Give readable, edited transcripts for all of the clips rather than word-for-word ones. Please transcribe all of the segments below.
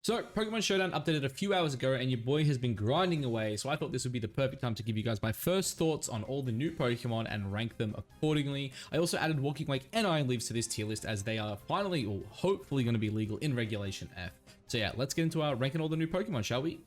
So, Pokemon Showdown updated a few hours ago and your boy has been grinding away, so I thought this would be the perfect time to give you guys my first thoughts on all the new Pokemon and rank them accordingly. I also added Walking Wake and Iron Leaves to this tier list as they are finally, or hopefully, going to be legal in Regulation F. So yeah, let's get into our ranking all the new Pokemon, shall we?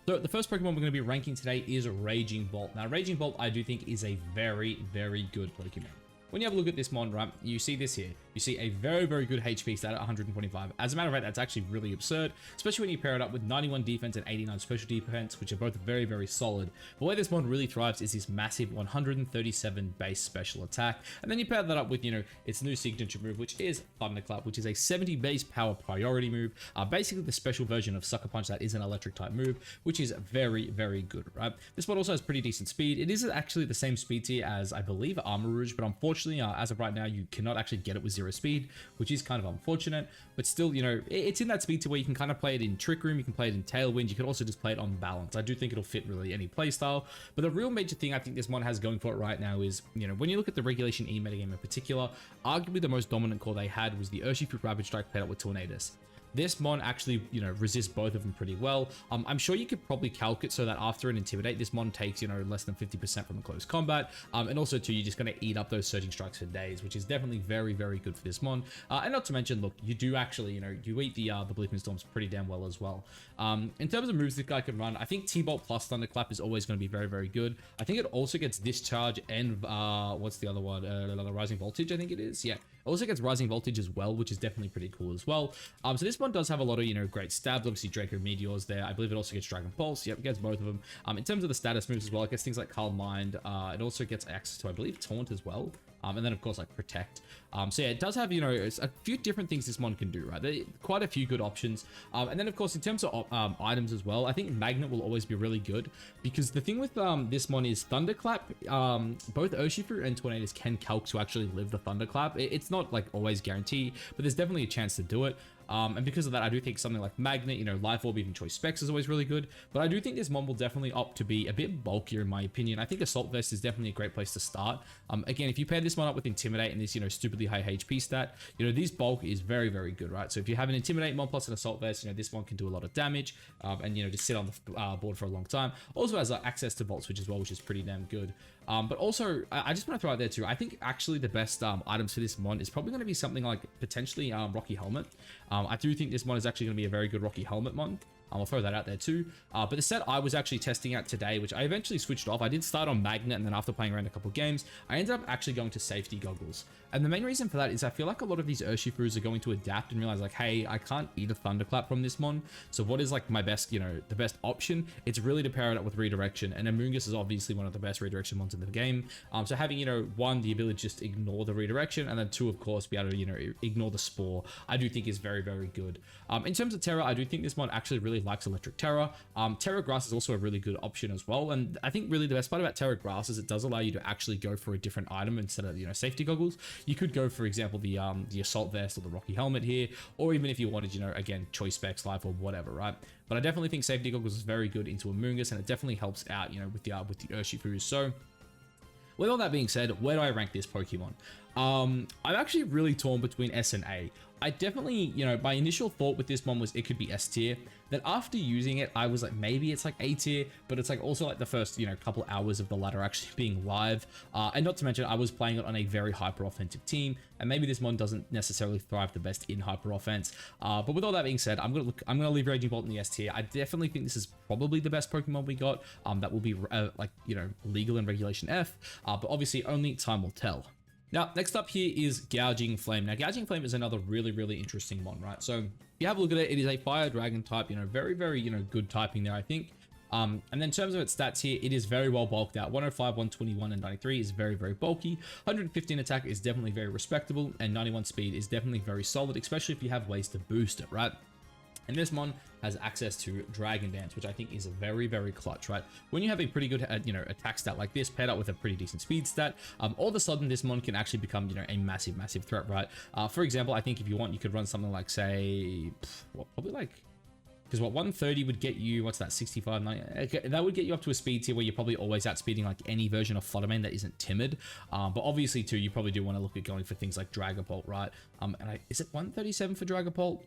So the first Pokemon we're going to be ranking today is Raging Bolt. Now, Raging Bolt I do think is a very, very good Pokemon. When you have a look at this mon, right, you see this here. You see a very, very good HP stat at 125. As a matter of fact, that's actually really absurd, especially when you pair it up with 91 defense and 89 special defense, which are both very, very solid. But where this mon really thrives is this massive 137 base special attack. And then you pair that up with, its new signature move, which is Thunderclap, which is a 70 base power priority move. Basically the special version of Sucker Punch that is an electric type move, which is very, very good, right? This one also has pretty decent speed. It is actually the same speed tier as, I believe, Armor Rouge, but unfortunately, as of right now, you cannot actually get it with 0 speed, which is kind of unfortunate, but still, it's in that speed to where you can kind of play it in Trick Room, you can play it in Tailwind, you can also just play it on balance. I do think it'll fit really any playstyle, but the real major thing I think this mon has going for it right now is, when you look at the Regulation E metagame in particular, arguably the most dominant core they had was the Urshifu Rapid Strike paired up with Tornadus. This mon actually, resists both of them pretty well. I'm sure you could probably calc it so that after an Intimidate, this mon takes, less than 50% from a close combat. And also, too, you're just going to eat up those Surging Strikes for days, which is definitely very, very good for this mon. And not to mention, look, you do actually, you eat the Bleakman Storms pretty damn well as well. In terms of moves this guy can run, I think T-Bolt plus Thunderclap is always going to be very, very good. I think it also gets Discharge and, what's the other one? Rising Voltage, I think it is. Yeah. It also gets Rising Voltage as well, which is definitely pretty cool as well. So this one does have a lot of, great stabs. Obviously, Draco Meteors there. I believe it also gets Dragon Pulse. Yep, it gets both of them. In terms of the status moves as well, it gets things like Calm Mind. It also gets access to, I believe, Taunt as well. And then, of course, like Protect. So yeah, it does have, a few different things this mon can do, right? There are quite a few good options. And then, of course, in terms of items as well, I think Magnet will always be really good because the thing with this mon is Thunderclap. Both Urshifu and Tornadus can calc to actually live the Thunderclap. It's not like always guaranteed, but there's definitely a chance to do it. And because of that, I do think something like Magnet, Life Orb, even Choice Specs is always really good. But I do think this mon will definitely opt to be a bit bulkier in my opinion. I think Assault Vest is definitely a great place to start. Again, if you pair this one up with Intimidate and this, stupidly high HP stat, this bulk is very, very good, right? So if you have an Intimidate mon plus an Assault Vest, this one can do a lot of damage and, just sit on the board for a long time. Also has access to Volt Switch as well, which is pretty damn good. But also, I just want to throw out there too, I think actually the best items for this mon is probably going to be something like potentially Rocky Helmet. I do think this mon is actually going to be a very good Rocky Helmet mon. I'll throw that out there too. But the set I was actually testing out today, which I eventually switched off. I did start on Magnet, and then after playing around a couple of games, I ended up actually going to Safety Goggles. And the main reason for that is I feel like a lot of these Urshifus are going to adapt and realize like, hey, I can't eat a Thunderclap from this mon. So what is like my best, the best option? It's really to pair it up with Redirection. And Amoonguss is obviously one of the best Redirection mons in the game. So having, one, the ability to just ignore the Redirection, and then two, of course, be able to, ignore the Spore, I do think is very, very good. In terms of Terra, I do think this mon actually really likes Electric Terra. Terra Grass is also a really good option as well. And I think really the best part about Terra Grass is it does allow you to actually go for a different item instead of, Safety Goggles. You could go, for example, the Assault Vest or the Rocky Helmet here, or even if you wanted, again, Choice Specs, Life, or whatever, right? But I definitely think Safety Goggles is very good into Amoonguss, and it definitely helps out, with the Urshifus. So with all that being said, where do I rank this Pokemon? I'm actually really torn between S and A. I definitely, my initial thought with this one was it could be S tier. Then after using it, I was like, maybe it's like A tier, but it's like also like the first, couple hours of the ladder actually being live. And not to mention, I was playing it on a very hyper offensive team, and maybe this mon doesn't necessarily thrive the best in hyper offense. But with all that being said, I'm gonna leave Raging Bolt in the S tier. I definitely think this is probably the best Pokemon we got. That will be legal in Regulation F. But obviously, only time will tell. Now, next up here is Gouging Flame. Now, Gouging Flame is another really, really interesting mon, right? So, if you have a look at it, it is a Fire Dragon type, very, very, good typing there, I think. And then in terms of its stats here, it is very well bulked out. 105, 121, and 93 is very, very bulky. 115 attack is definitely very respectable, and 91 speed is definitely very solid, especially if you have ways to boost it, right? And this mon has access to Dragon Dance, which I think is very, very clutch, right? When you have a pretty good, attack stat like this, paired up with a pretty decent speed stat, all of a sudden this mon can actually become, a massive, massive threat, right? For example, I think if you want, you could run something like, say, probably like, because what 130 would get you, what's that, 65, 90? That would get you up to a speed tier where you're probably always outspeeding like any version of Fluttermane that isn't timid. But obviously too, you probably do want to look at going for things like Dragapult, right? Is it 137 for Dragapult?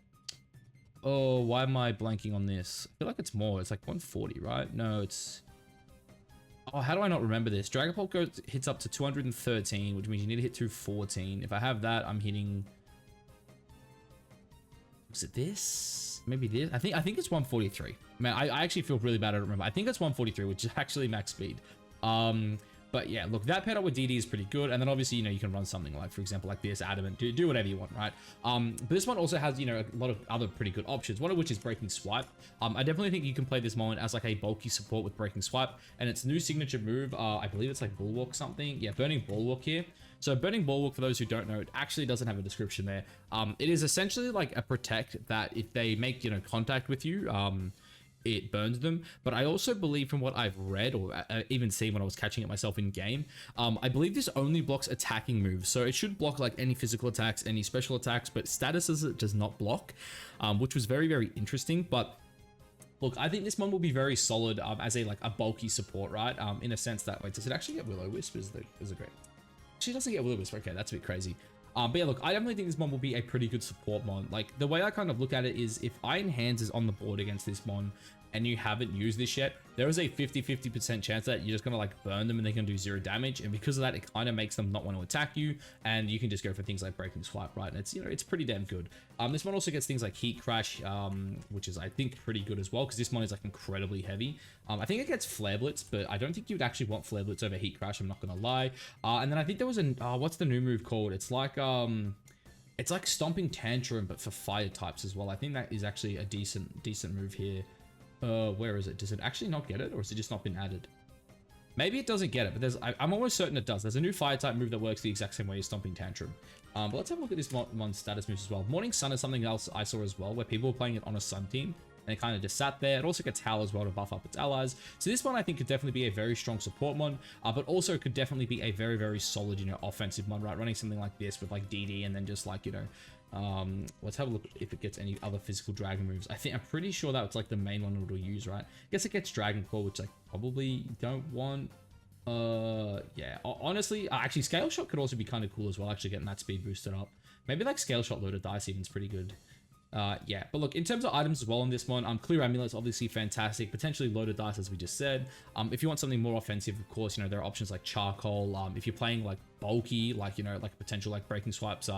Oh, why am I blanking on this? I feel like it's more. It's like 140, right? No, it's... Oh, how do I not remember this? Dragapult hits up to 213, which means you need to hit 214. If I have that, I'm hitting... Was it this? Maybe this? I think it's 143. Man, I actually feel really bad. I don't remember. I think it's 143, which is actually max speed. But yeah, look, that pet up with DD is pretty good. And then obviously, you know, you can run something like, for example, like this, Adamant, do whatever you want, right? But this one also has, you know, a lot of other pretty good options, one of which is Breaking Swipe. I definitely think you can play this Mon as like a bulky support with Breaking Swipe. And its new signature move, I believe it's like Bulwark something. Yeah, Burning Bulwark here. So Burning Bulwark, for those who don't know, it actually doesn't have a description there. It is essentially like a protect that if they make, you know, contact with you, it burns them. But I also believe from what I've read or even seen when I was catching it myself in game, I believe this only blocks attacking moves. So it should block like any physical attacks, any special attacks, but statuses it does not block, which was very, very interesting. But look, I think this one will be very solid as a like a bulky support, right? In a sense that, wait, does it actually get Will-O-Wisp? Is a great... She doesn't get Will-O-Wisp. Okay, that's a bit crazy. But yeah, look, I definitely think this Mon will be a pretty good support Mon. Like, the way I kind of look at it is if Iron Hands is on the board against this Mon and you haven't used this yet, there is a 50% chance that you're just going to like burn them and they're going to do 0 damage. And because of that, it kind of makes them not want to attack you. And you can just go for things like Breaking Swipe, right? And it's, you know, it's pretty damn good. This one also gets things like Heat Crash, which is, I think, pretty good as well, because this Mon is like incredibly heavy. I think it gets Flare Blitz, but I don't think you'd actually want Flare Blitz over Heat Crash, I'm not going to lie. And then I think there was a, what's the new move called? It's like Stomping Tantrum, but for fire types as well. I think that is actually a decent move here. Where is it? Does it actually not get it, or has it just not been added? Maybe it doesn't get it, but I'm almost certain it does. There's a new fire type move that works the exact same way as Stomping Tantrum. But let's have a look at this Mon status moves as well. Morning Sun is something else I saw as well, where people were playing it on a Sun team, and it kind of just sat there. It also gets Howl as well to buff up its allies. So this one I think could definitely be a very strong support Mon, but also could definitely be a very, very solid, you know, offensive Mon, right? Running something like this with like DD and then just like, you know, let's have a look if it gets any other physical dragon moves. I'm pretty sure that's like the main one it'll use, right? I guess it gets Dragon Claw, which I probably don't want. Yeah, honestly, actually Scale Shot could also be kind of cool as well, actually getting that speed boosted up. Maybe like Scale Shot Loaded Dice even is pretty good. Yeah, but look, in terms of items as well on this one, Clear Amulets obviously fantastic, potentially Loaded Dice as we just said. If you want something more offensive, of course, you know, there are options like Charcoal. If you're playing like bulky, like, you know, like potential like Breaking Swipes,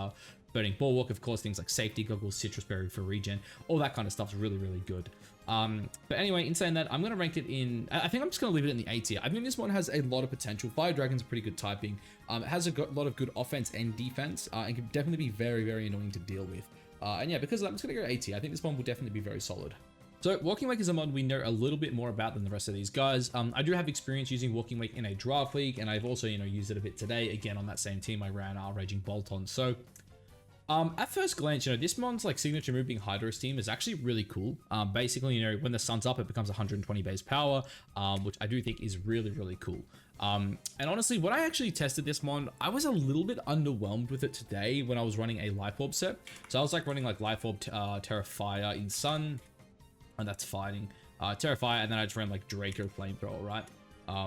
Burning Bulwark, of course, things like Safety Goggles, Citrus Berry for regen, all that kind of stuff's really, really good. But anyway, in saying that, I'm going to rank it in, I think I'm just going to leave it in the A tier. I think this one has a lot of potential. Fire Dragon's a pretty good typing. It has a lot of good offense and defense, and can definitely be very, very annoying to deal with. And yeah, because of that, I'm just going to go A tier. I think this one will definitely be very solid. So Walking Wake is a mod we know a little bit more about than the rest of these guys. I do have experience using Walking Wake in a draft league, and I've also, you know, used it a bit today. Again, on that same team, I ran Raging Bolt on. So at first glance, you know, this mon's like signature move being Hydro Steam is actually really cool. Basically, you know, when the sun's up, it becomes 120 base power, which I do think is really, really cool. And honestly, when I actually tested this mon, I was a little bit underwhelmed with it today when I was running a Life Orb set. So I was like running like Life Orb, Terra Fire in Sun, and that's fighting, Terra Fire, and then I just ran like Draco Flamethrower, right?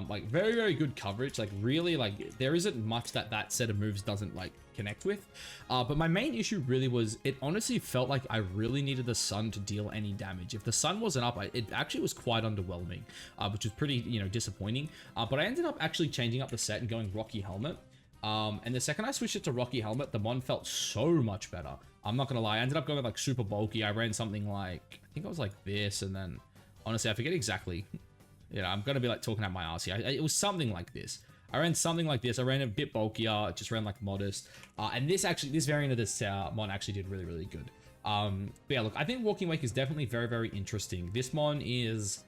Like very, very good coverage. Like really, like there isn't much that set of moves doesn't like connect with. But my main issue really was it honestly felt like I really needed the sun to deal any damage. If the sun wasn't up, it actually was quite underwhelming, which was pretty, you know, disappointing. But I ended up actually changing up the set and going Rocky Helmet. And the second I switched it to Rocky Helmet, the mon felt so much better. I'm not gonna lie, I ended up going with like super bulky. I ran something like, I think I was like this, and then honestly I forget exactly. You know, I'm gonna be like talking out my ass here. It was something like this. I ran something like this. I ran a bit bulkier, just ran like Modest. And this variant of this mon actually did really, really good. But yeah, look, I think Walking Wake is definitely very, very interesting. This mon is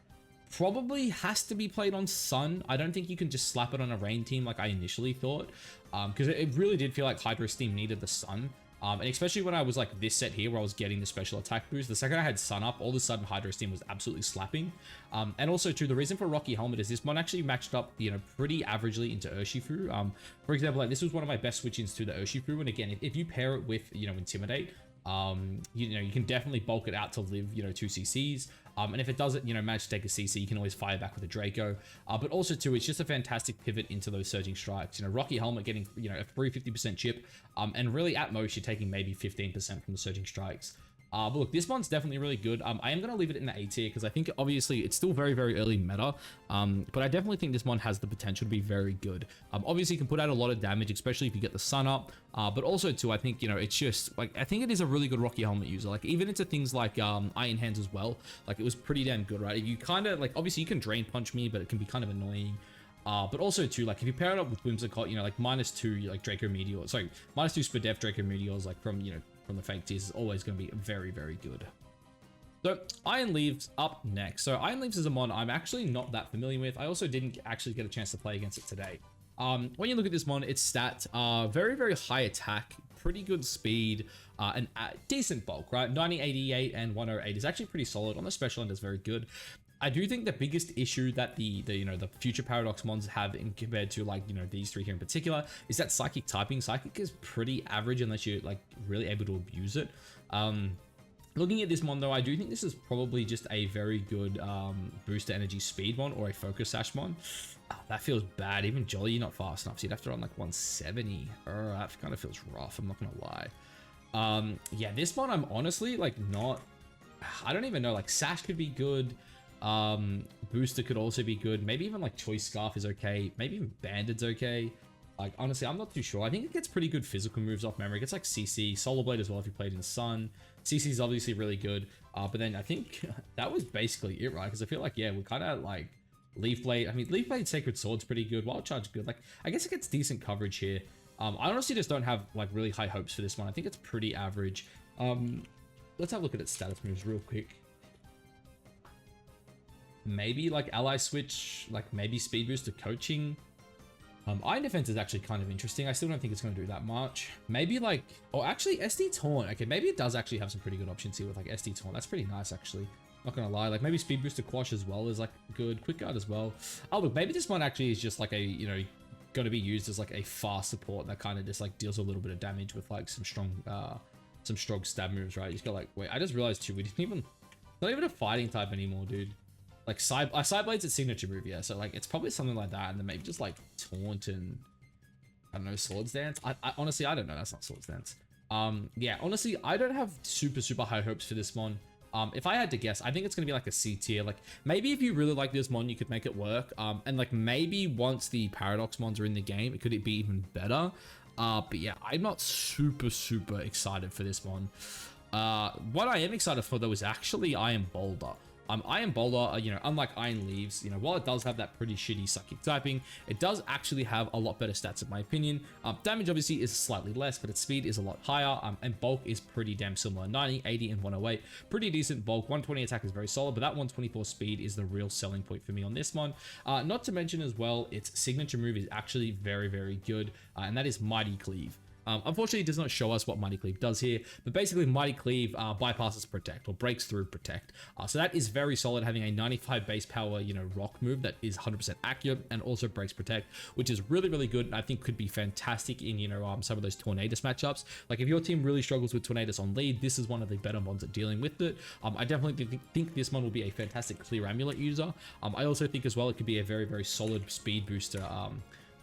probably has to be played on Sun. I don't think you can just slap it on a Rain team like I initially thought. Because it really did feel like Hydro Steam needed the Sun. And especially when I was like this set here where I was getting the special attack boost, the second I had Sun up, all of a sudden Hydro Steam was absolutely slapping. And also too, the reason for Rocky Helmet is this mon actually matched up, you know, pretty averagely into Urshifu. For example, like this was one of my best switch-ins to the Urshifu. And again, if you pair it with, you know, Intimidate, you know, you can definitely bulk it out to live, you know, 2 CCs. And if it doesn't, you know, manage to take a CC, you can always fire back with a Draco. But also too, it's just a fantastic pivot into those surging strikes. You know, Rocky Helmet getting, you know, a free 50% chip. And really at most, you're taking maybe 15% from the surging strikes. But look, this one's definitely really good. I am going to leave it in the A tier because I think obviously it's still very, very early meta. But I definitely think this one has the potential to be very good. Obviously you can put out a lot of damage, especially if you get the sun up. But also too, I think, you know, it's just like, I think it is a really good Rocky Helmet user. Like even into things like Iron Hands as well. Like it was pretty damn good, right? If you kind of like, obviously you can Drain Punch me, but it can be kind of annoying. But also too, like if you pair it up with Whimsicott, you know, like -2 like Draco Meteor, sorry, -2 Spadef Draco Meteors, like from, you know, from the fake tiers is always going to be very, very good. So Iron Leaves up next. So Iron Leaves is a mon I'm actually not that familiar with. I also didn't actually get a chance to play against it today. When you look at this mon, its stats are very, very high attack, pretty good speed, and decent bulk, right? 90, 88, and 108 is actually pretty solid. On the special end is very good. I do think the biggest issue that the you know, the future Paradox mons have in compared to like, you know, these three here in particular is that Psychic typing. Psychic is pretty average unless you're like really able to abuse it. Looking at this mon though, I do think this is probably just a very good booster energy speed mon or a focus sash mon. That feels bad. Even Jolly, you're not fast enough, so you'd have to run like 170. That kind of feels rough, I'm not gonna lie. Yeah, this mon I'm honestly like not, I don't even know, like Sash could be good. Booster could also be good. Maybe even like Choice Scarf is okay. Maybe even Banded's okay. Like honestly, I'm not too sure. I think it gets pretty good physical moves off memory. It gets like CC, Solar Blade as well if you played in Sun. CC is obviously really good. But then I think that was basically it, right? Because I feel like, yeah, we're kind of like Leaf Blade. I mean, Leaf Blade Sacred Sword's pretty good. Wild Charge good. Like I guess it gets decent coverage here. I honestly just don't have like really high hopes for this one. I think it's pretty average. Let's have a look at its status moves real quick. Maybe like Ally Switch, like maybe Speed Boost to Coaching. Iron Defense is actually kind of interesting. I still don't think it's going to do that much. Maybe like, oh, actually SD Taunt. Okay, maybe it does actually have some pretty good options here with like SD Taunt. That's pretty nice actually. Not gonna lie, like maybe Speed Boost to Quash as well is like good. Quick Guard as well. Oh look, maybe this one actually is just like a, you know, going to be used as like a fast support that kind of just like deals a little bit of damage with like some strong stab moves, right? You just got like, wait, I just realized too, we didn't even, not even a fighting type anymore, dude. Like Side Blade's its signature move, yeah. So like it's probably something like that, and then maybe just like Taunt and I don't know, Swords Dance. I honestly I don't know. That's not Swords Dance. Yeah, honestly I don't have super high hopes for this mon. If I had to guess, I think it's gonna be like a C tier. Like maybe if you really like this mon, you could make it work. And like maybe once the Paradox mons are in the game, it could be even better. But yeah, I'm not super excited for this mon. What I am excited for though is actually Iron Boulder. Iron Boulder, you know, unlike Iron Leaves, you know, while it does have that pretty shitty Psychic typing, it does actually have a lot better stats in my opinion. Damage obviously is slightly less, but its speed is a lot higher, and bulk is pretty damn similar. 90, 80, and 108. Pretty decent bulk. 120 attack is very solid, but that 124 speed is the real selling point for me on this one. Not to mention as well, its signature move is actually very good, and that is Mighty Cleave. Unfortunately, it does not show us what Mighty Cleave does here, but basically Mighty Cleave bypasses Protect or breaks through Protect. So that is very solid, having a 95 base power, you know, rock move that is 100% accurate and also breaks Protect, which is really good, and I think could be fantastic in, you know, some of those Tornadus matchups. Like if your team really struggles with Tornadus on lead, this is one of the better mons at dealing with it. I definitely think this mon will be a fantastic Clear Amulet user. I also think as well it could be a very solid speed booster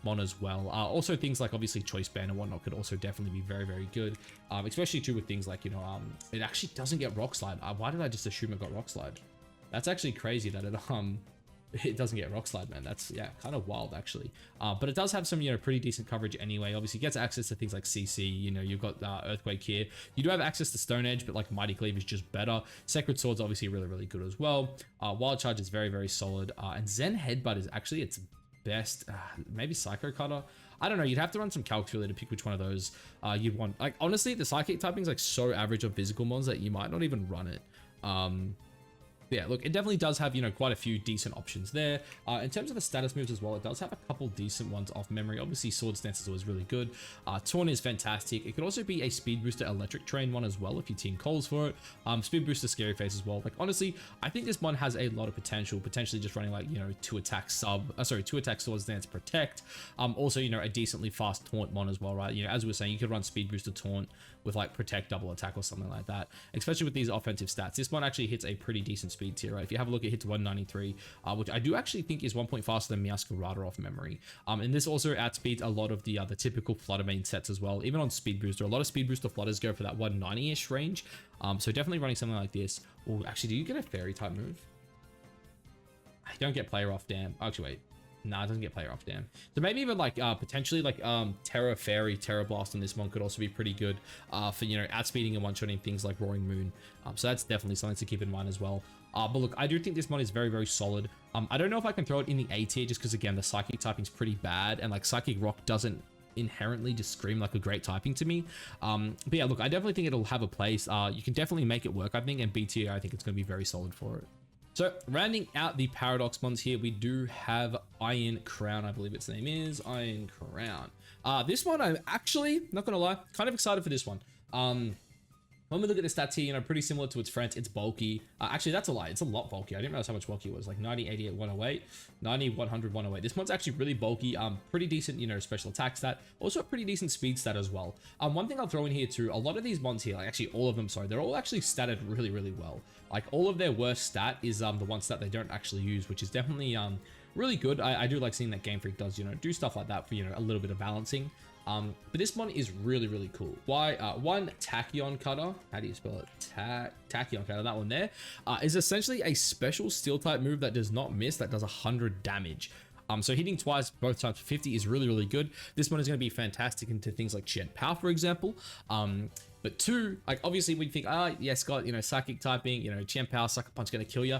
mon as well. Also things like obviously Choice Band and whatnot could also definitely be very good, especially too with things like, you know, it actually doesn't get Rock Slide. Why did I just assume it got Rock Slide? That's actually crazy that it doesn't get Rock Slide, man. That's, yeah, kind of wild actually. But it does have some, you know, pretty decent coverage anyway. Obviously it gets access to things like CC, you know, you've got Earthquake here. You do have access to Stone Edge, but like Mighty Cleave is just better. Sacred Sword's obviously really good as well. Wild Charge is very solid, and Zen Headbutt is actually its best. Maybe Psycho Cutter. I don't know. You'd have to run some calculator to pick which one of those you'd want. Like honestly, the Psychic typing is like so average on physical mons that you might not even run it. Yeah, look, it definitely does have, you know, quite a few decent options there. In terms of the status moves as well, it does have a couple decent ones off memory. Obviously, Sword Stance is always really good. Taunt is fantastic. It could also be a Speed Booster Electric Train one as well if your team calls for it. Speed Booster Scary Face as well. Like, honestly, I think this one has a lot of potential, potentially just running like, you know, 2-attack Sword Stance Protect. Also, you know, a decently fast Taunt mon as well, right? You know, as we were saying, you could run Speed Booster Taunt with like protect, double attack or something like that, especially with these offensive stats. This one actually hits a pretty decent speed tier, right? If you have a look, it hits 193, which I do actually think is 1 point faster than Meowscarada off memory. And this also outspeeds a lot of the typical Flutter main sets as well. Even on Speed Booster, a lot of Speed Booster Flutters go for that 190-ish range. So definitely running something like this. Oh, actually, do you get a Fairy type move? I don't get Player Off, damn. Actually, wait. Nah, it doesn't get Player Off, damn. So maybe even like potentially like Terra Fairy, Terra Blast on this one could also be pretty good for, you know, outspeeding and one-shotting things like Roaring Moon. So that's definitely something to keep in mind as well. But look, I do think this mod is very, very solid. I don't know if I can throw it in the A tier just because, again, the Psychic typing is pretty bad, and like Psychic Rock doesn't inherently just scream like a great typing to me. But yeah, look, I definitely think it'll have a place. You can definitely make it work, I think, and B tier, I think it's going to be very solid for it. So rounding out the Paradox mons here, we do have Iron Crown, I believe its name is Iron Crown. This one, I'm actually, not gonna lie, kind of excited for this one. When we look at the stats here, you know, pretty similar to its friends. It's bulky. Actually, that's a lie. It's a lot bulky. I didn't realize how much bulky it was. Like 90, 88, 108, 90, 100, 108. This one's actually really bulky. Pretty decent, you know, special attack stat. Also a pretty decent speed stat as well. One thing I'll throw in here too, a lot of these mons here, like actually all of them, sorry, they're all actually statted really, really well. Like all of their worst stat is the one stat they don't actually use, which is definitely really good. I do like seeing that Game Freak does, you know, do stuff like that for, you know, a little bit of balancing. But this one is really, really cool. Why? One Tachyon Cutter. How do you spell it? Tachyon Cutter. That one there is essentially a special steel type move that does not miss. That does 100 damage. So hitting twice, both times for 50 is really, really good. This one is going to be fantastic into things like Shed Power, for example. But two, like obviously we think, yeah, Scott, you know, Psychic typing, you know, Chen Power, Sucker Punch going to kill you.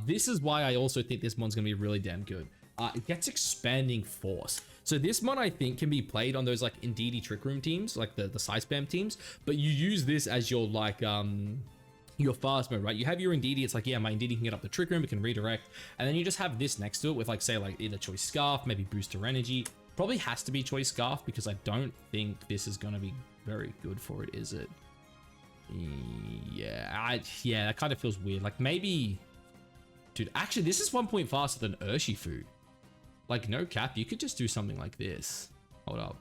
This is why I also think this one's going to be really damn good. It gets Expanding Force. So this mod, I think, can be played on those like Indeedee Trick Room teams, like the side spam teams, but you use this as your like your fast mode, right? You have your Indeedee, it's like, yeah, my Indeedee can get up the Trick Room, it can redirect, and then you just have this next to it with like, say, like either Choice Scarf, maybe Booster Energy. Probably has to be Choice Scarf because I don't think this is going to be very good for it, is it? Yeah, yeah, that kind of feels weird. Like maybe, dude, actually this is 1 point faster than Urshifu. Like, no cap, you could just do something like this. Hold up.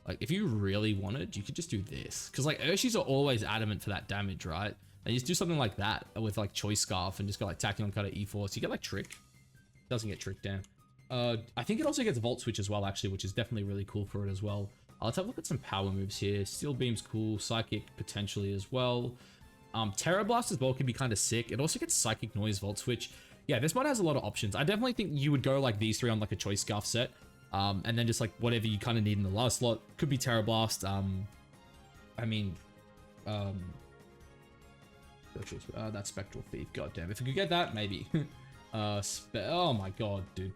Like, if you really wanted, you could just do this. Because, like, Urshis are always adamant for that damage, right? And you just do something like that with, like, Choice Scarf and just go, like, Tachyon Cutter, E-Force. You get, like, Trick. It doesn't get Trick down. I think it also gets Volt Switch as well, actually, which is definitely really cool for it as well. Let's have a look at some power moves here. Steel Beam's cool. Psychic, potentially, as well. Terra Blast as well can be kind of sick. It also gets Psychic Noise, Volt Switch. Yeah, this one has a lot of options. I definitely think you would go like these three on like a Choice Scarf set. And then just like whatever you kind of need in the last slot. Could be Terra Blast. I mean, that Spectral Thief. God damn. If we could get that, maybe. Oh my god, dude.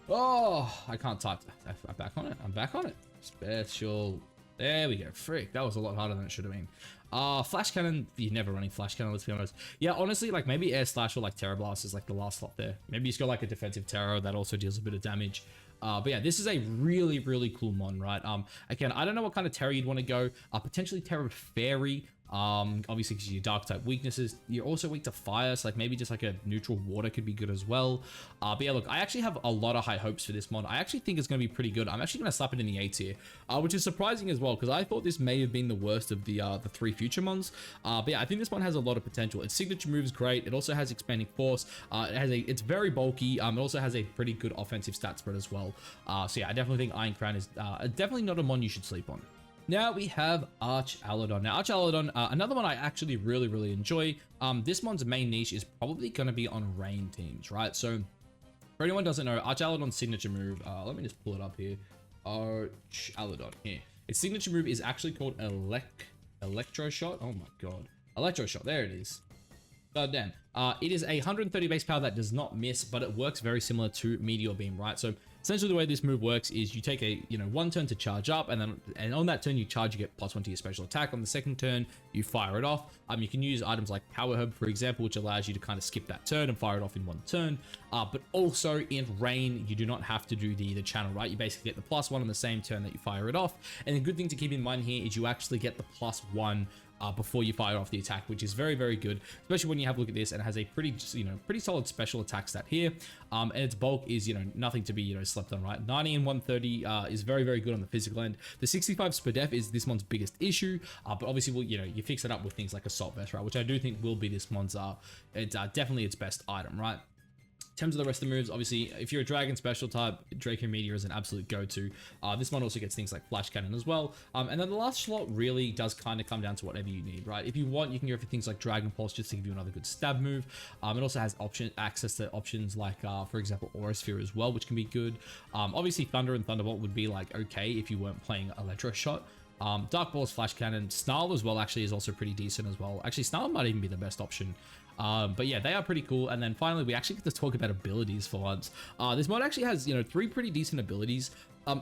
Oh, I can't type. I'm back on it. I'm back on it. Special. There we go. Frick. That was a lot harder than it should have been. Flash Cannon, you're never running Flash Cannon, let's be honest. Yeah, honestly, like maybe Air Slash or like Terra Blast is like the last slot there. Maybe you just go like a defensive Terra that also deals a bit of damage. But yeah, this is a really, really cool mon, right? Again, I don't know what kind of Terra you'd want to go. Potentially Terra Fairy. Obviously because your dark type weaknesses, you're also weak to fire, so like maybe just like a neutral water could be good as well. But yeah, look, I actually have a lot of high hopes for this mod. I actually think it's going to be pretty good. I'm actually going to slap it in the A tier, which is surprising as well because I thought this may have been the worst of the three future mons. But yeah, I think this one has a lot of potential. Its signature move is great. It also has Expanding Force. It's very bulky. It also has a pretty good offensive stat spread as well. So yeah, I definitely think Iron Crown is definitely not a mon you should sleep on. Now we have Archaludon. Now Archaludon, another one I actually really, really enjoy. This mon's main niche is probably going to be on rain teams, right? So for anyone who doesn't know, Archaludon's signature move, let me just pull it up here. Archaludon, here. Its signature move is actually called Electro Shot. Oh my god. Electro Shot, there it is. God damn. It is a 130 base power that does not miss, but it works very similar to Meteor Beam, right? So essentially the way this move works is you take a, one turn to charge up, and on that turn you charge, you get +1 to your special attack. On the second turn, you fire it off. You can use items like Power Herb, for example, which allows you to kind of skip that turn and fire it off in one turn. But also in rain, you do not have to do the channel, right? You basically get the +1 on the same turn that you fire it off. And the good thing to keep in mind here is you actually get the +1 before you fire off the attack, which is very, very good, especially when you have a look at this and it has a pretty, pretty solid special attack stat here. And its bulk is, nothing to be, slept on, right? 90 and 130 is very, very good on the physical end. The 65 SPDF is this month's biggest issue, but obviously, you fix it up with things like Assault Vest, right? Which I do think will be this month's, it's definitely its best item, right? In terms of the rest of the moves, obviously, if you're a Dragon Special type, Draco Meteor is an absolute go-to. This one also gets things like Flash Cannon as well. And then the last slot really does kind of come down to whatever you need, right? If you want, you can go for things like Dragon Pulse just to give you another good stab move. It also has access to options like, for example, Aura Sphere as well, which can be good. Obviously, Thunder and Thunderbolt would be like okay if you weren't playing Electro Shot. Dark Balls, Flash Cannon, Snarl as well actually is also pretty decent as well. Actually, Snarl might even be the best option. But yeah, they are pretty cool. And then finally, we actually get to talk about abilities for once. This mod actually has, 3 pretty decent abilities.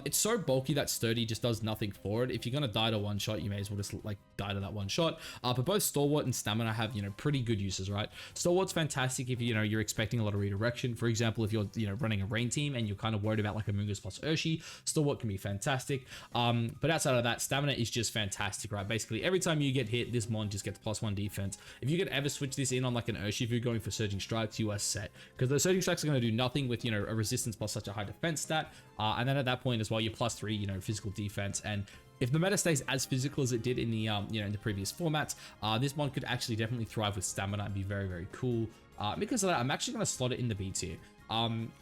It's so bulky that Sturdy just does nothing for it. If you're going to die to one shot, you may as well just like die to that one shot. But both Stalwart and Stamina have, pretty good uses, right? Stalwart's fantastic if you're expecting a lot of redirection. For example, if you're, running a rain team and you're kind of worried about like a Mungus plus Urshi, Stalwart can be fantastic. But outside of that, Stamina is just fantastic, right? Basically, every time you get hit, this mon just gets +1 defense. If you could ever switch this in on like an Urshi, if you're going for Surging Strikes, you are set. Because the Surging Strikes are going to do nothing with, a resistance plus such a high defense stat. And then at that point as well, you're +3, physical defense. And if the meta stays as physical as it did in the, in the previous formats, this mon could actually definitely thrive with Stamina and be very, very cool. Because of that, I'm actually going to slot it in the B tier.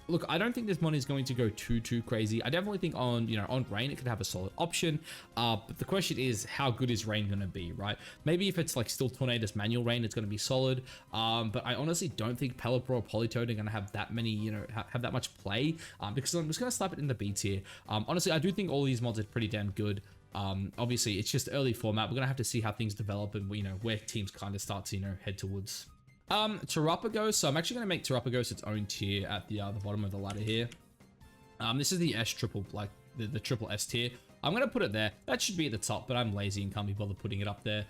Look, I don't think this mon is going to go too crazy. I definitely think on, on Rain, it could have a solid option. But the question is, how good is Rain going to be, right? Maybe if it's like still Tornadus manual Rain, it's going to be solid. But I honestly don't think Pelipper or Politoed are going to have that many, have that much play. Because I'm just going to slap it in the B tier. Honestly, I do think all these mods are pretty damn good. Obviously, it's just early format. We're going to have to see how things develop and, where teams kind of start to, head towards. Terapagos. So I'm actually going to make Terapagos its own tier at the bottom of the ladder here. This is the S triple, like the triple S tier. I'm going to put it there. That should be at the top, but I'm lazy and can't be bothered putting it up there.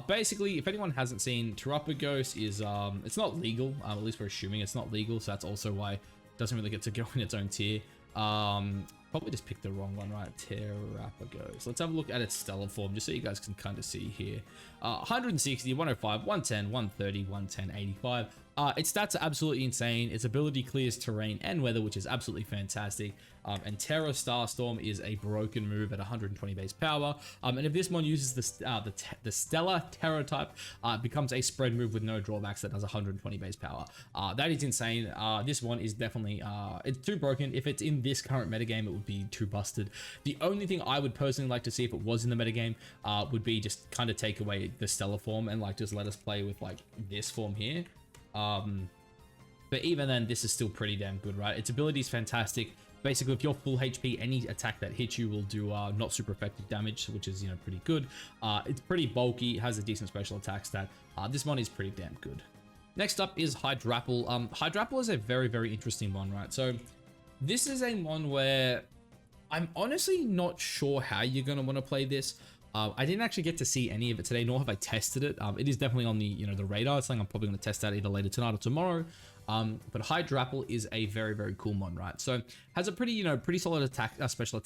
Basically, if anyone hasn't seen, Terapagos is, it's not legal. At least we're assuming it's not legal. So that's also why it doesn't really get to go in its own tier. Probably just picked the wrong one, right? Terapagos. Let's have a look at its stellar form, just so you guys can kind of see here. 160, 105, 110, 130, 110, 85. Its stats are absolutely insane. Its ability clears terrain and weather, which is absolutely fantastic. And Terra Starstorm is a broken move at 120 base power. And if this mon uses the Stellar Terra type, it becomes a spread move with no drawbacks that does 120 base power. That is insane. This one is definitely, it's too broken. If it's in this current metagame, it would be too busted. The only thing I would personally like to see if it was in the metagame would be just kind of take away the Stellar form and like just let us play with like this form here. But even then, this is still pretty damn good, right? Its ability is fantastic. Basically, if you're full HP, any attack that hits you will do not super effective damage, which is, pretty good. It's pretty bulky, has a decent special attack stat. This one is pretty damn good. Next up is Hydrapple. Hydrapple is a very, very interesting one, right? So this is a one where I'm honestly not sure how you're going to want to play this. I didn't actually get to see any of it today, nor have I tested it. It is definitely on the, the radar. It's something I'm probably going to test out either later tonight or tomorrow. But Hydrapple is a very, very cool mon, right? So has a pretty, pretty solid attack, special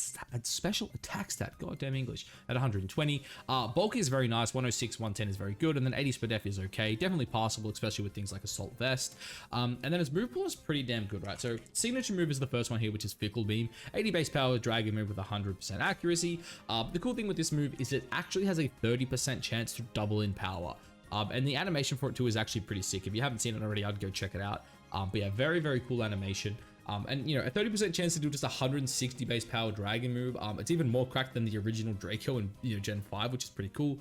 attack stat. Goddamn English at 120. Bulk is very nice. 106, 110 is very good, and then 80 SPDF is okay, definitely passable, especially with things like Assault Vest. And then its move pool is pretty damn good, right? So signature move is the first one here, which is Fickle Beam. 80 base power, dragon move with 100% accuracy. The cool thing with this move is it actually has a 30% chance to double in power. And the animation for it too is actually pretty sick. If you haven't seen it already, I'd go check it out. But yeah, very, very cool animation. And a 30% chance to do just 160 base power dragon move. It's even more cracked than the original Draco in Gen 5, which is pretty cool.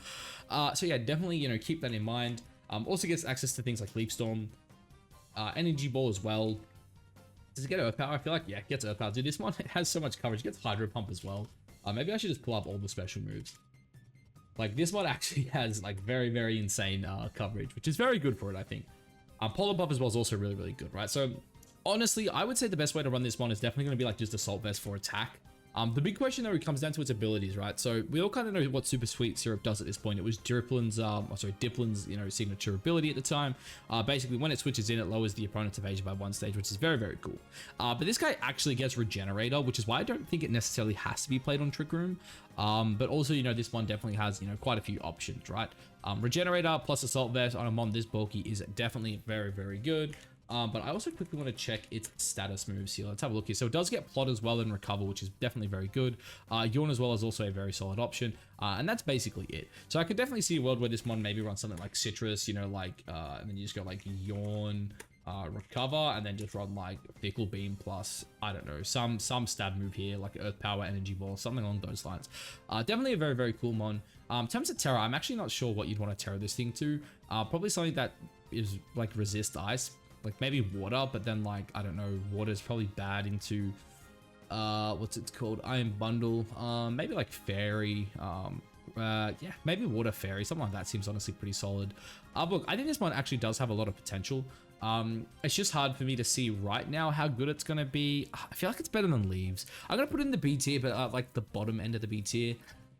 So yeah, definitely keep that in mind. Also gets access to things like Leaf Storm, Energy Ball as well. Does it get Earth Power? I feel like yeah, it gets Earth Power. Dude, this one has so much coverage. It gets Hydro Pump as well. Maybe I should just pull up all the special moves. Like this one actually has like very, very insane coverage, which is very good for it, I think. Polar Buff as well is also really, really good, right? So honestly, I would say the best way to run this one is definitely going to be like just Assault Vest for attack. The big question though, it comes down to its abilities, right? So we all kind of know what Super Sweet Syrup does at this point. It was Driplin's, Diplin's, signature ability at the time. Basically, when it switches in, it lowers the opponent's evasion by 1 stage, which is very, very cool. But this guy actually gets Regenerator, which is why I don't think it necessarily has to be played on Trick Room. But also, this one definitely has, quite a few options, right? Regenerator plus Assault Vest on a mon this bulky is definitely very, very good. But I also quickly want to check its status moves here. Let's have a look here. So it does get Plot as well and Recover, which is definitely very good. Yawn as well is also a very solid option. And that's basically it. So I could definitely see a world where this mon maybe runs something like Citrus, and then you just go like Yawn, Recover, and then just run like Fickle Beam plus, I don't know, some stab move here, like Earth Power, Energy Ball, something along those lines. Definitely a very, very cool mon. In terms of Terra, I'm actually not sure what you'd want to Terra this thing to. Probably something that is like resist ice. Like maybe water, but then like, I don't know, water is probably bad into, what's it called? Iron Bundle, maybe like Fairy, yeah, maybe Water Fairy, something like that seems honestly pretty solid. Look, I think this one actually does have a lot of potential. It's just hard for me to see right now how good it's going to be. I feel like it's better than Leaves. I'm going to put it in the B tier, but like the bottom end of the B tier.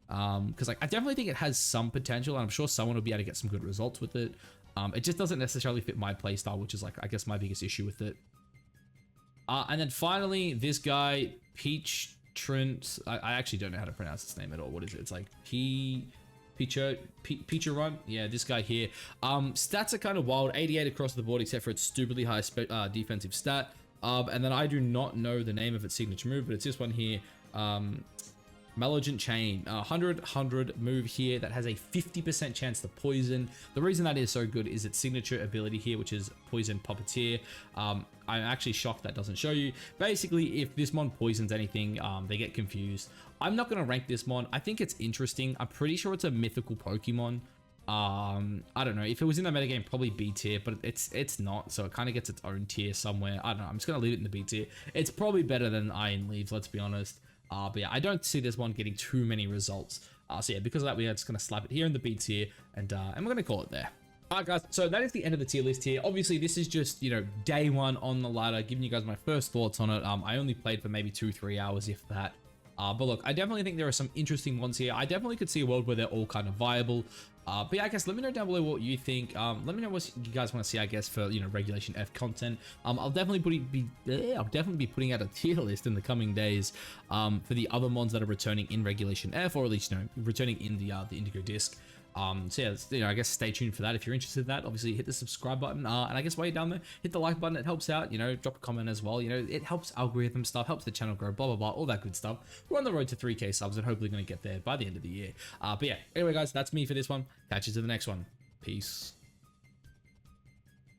Because like I definitely think it has some potential, and I'm sure someone will be able to get some good results with it. It just doesn't necessarily fit my playstyle, which is like, I guess, my biggest issue with it. And then finally, this guy, Pecharunt. I actually don't know how to pronounce his name at all. What is it? It's like Pecharunt. Yeah, this guy here. Stats are kind of wild. 88 across the board, except for its stupidly high defensive stat. And then I do not know the name of its signature move, but it's this one here. Melogent Chain, 100 move here that has a 50% chance to poison. The reason that is so good is its signature ability here, which is Poison Puppeteer. I'm actually shocked that doesn't show you. Basically, if this mon poisons anything, they get confused. I'm not going to rank this mon. I think it's interesting. I'm pretty sure it's a mythical Pokemon. I don't know. If it was in the metagame, probably B tier, but it's not. So it kind of gets its own tier somewhere. I don't know. I'm just going to leave it in the B tier. It's probably better than Iron Leaves, let's be honest. But yeah, I don't see this one getting too many results. So yeah, because of that, we are just going to slap it here in the B tier, and we're going to call it there. Alright guys, so that is the end of the tier list here. Obviously, this is just, day one on the ladder, giving you guys my first thoughts on it. I only played for maybe 2-3 hours, if that. But look, I definitely think there are some interesting ones here. I definitely could see a world where they're all kind of viable. But yeah, I guess let me know down below what you think. Let me know what you guys want to see, I guess, for Regulation F content. I'll definitely be putting out a tier list in the coming days for the other mons that are returning in Regulation F, or at least returning in the Indigo disc. So yeah, I guess stay tuned for that. If you're interested in that, obviously hit the subscribe button. And I guess while you're down there, hit the like button. It helps out, drop a comment as well. It helps algorithm stuff, helps the channel grow, blah, blah, blah, all that good stuff. We're on the road to 3K subs and hopefully going to get there by the end of the year. But yeah, anyway, guys, that's me for this one. Catch you to the next one. Peace.